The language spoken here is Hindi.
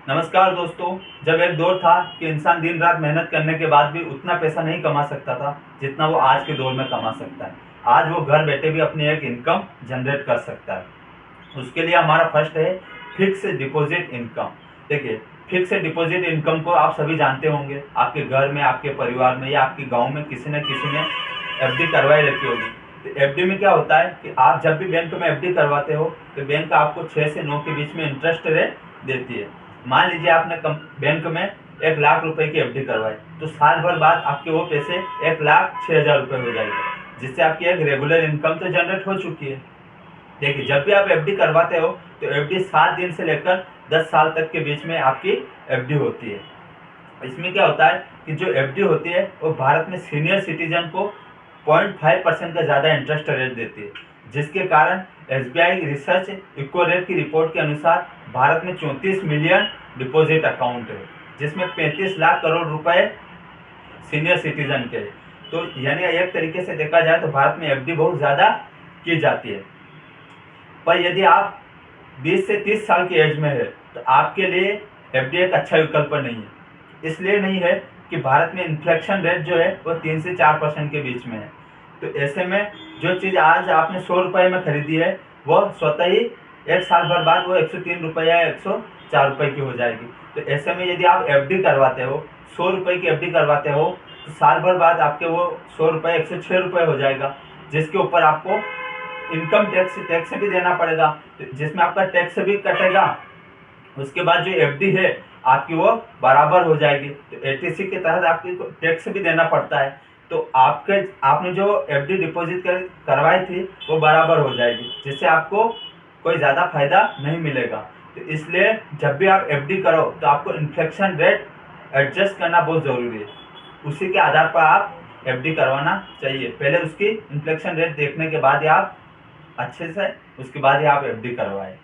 नमस्कार दोस्तों। जब एक दौर था कि इंसान दिन रात मेहनत करने के बाद भी उतना पैसा नहीं कमा सकता था जितना वो आज के दौर में कमा सकता है। आज वो घर बैठे भी अपनी एक इनकम जनरेट कर सकता है। उसके लिए हमारा फर्स्ट है फिक्स डिपॉजिट इनकम। देखिए, फिक्स डिपॉजिट इनकम को आप सभी जानते होंगे। आपके घर में, आपके परिवार में या आपके गाँव में किसी न किसी ने एफडी करवाई रखी होगी। तो एफडी में क्या होता है कि आप जब भी बैंक में एफडी करवाते हो तो बैंक आपको 6 से 9 के बीच में इंटरेस्ट रेट देती है। मान लीजिए आपने बैंक में 1,00,000 रुपए की एफडी करवाई, तो साल भर बाद आपके वो पैसे 1,06,000 रुपये हो जाएंगे, जिससे आपकी एक रेगुलर इनकम तो जनरेट हो चुकी है। देखिए, जब भी आप एफडी करवाते हो तो एफडी 7 दिन से लेकर 10 साल तक के बीच में आपकी एफडी होती है। इसमें क्या होता है कि जो एफडी होती है वो भारत में सीनियर सिटीजन को 0.5% का ज़्यादा इंटरेस्ट रेट देती है, जिसके कारण एसबीआई रिसर्च इको रेट की रिपोर्ट के अनुसार भारत में 34 मिलियन डिपॉजिट अकाउंट है, जिसमें 35 लाख करोड़ रुपए सीनियर सिटीजन के। तो यानी एक तरीके से देखा जाए तो भारत में एफडी बहुत ज़्यादा की जाती है। पर यदि आप 20 से 30 साल की एज में है तो आपके लिए एफडी एक अच्छा विकल्प नहीं है। इसलिए नहीं है कि भारत में इन्फ्लेशन रेट जो है वो 3 से 4% के बीच में है। तो ऐसे में जो चीज़ आज आपने 100 रुपये में खरीदी है वो स्वतः ही एक साल भर बाद वो 103 रुपये या 104 रुपये की हो जाएगी। तो ऐसे में यदि आप एफडी करवाते हो, 100 रुपये की एफडी करवाते हो, तो साल भर बाद आपके वो 100 रुपये 106 रुपये हो जाएगा, जिसके ऊपर आपको इनकम टैक्स भी देना पड़ेगा, जिसमें आपका टैक्स भी कटेगा। उसके बाद जो एफडी है आपकी वो बराबर हो जाएगी, तो एटीसी के तहत आपकी टैक्स भी देना पड़ता है। तो आपने जो एफडी डिपॉजिट करवाई थी वो बराबर हो जाएगी, जिससे आपको कोई ज़्यादा फायदा नहीं मिलेगा। तो इसलिए जब भी आप एफडी करो तो आपको इन्फ्लेशन रेट एडजस्ट करना बहुत ज़रूरी है। उसी के आधार पर आप एफडी करवाना चाहिए। पहले उसकी इन्फ्लेशन रेट देखने के बाद ही आप अच्छे से उसके बाद ही आप एफडी करवाएं।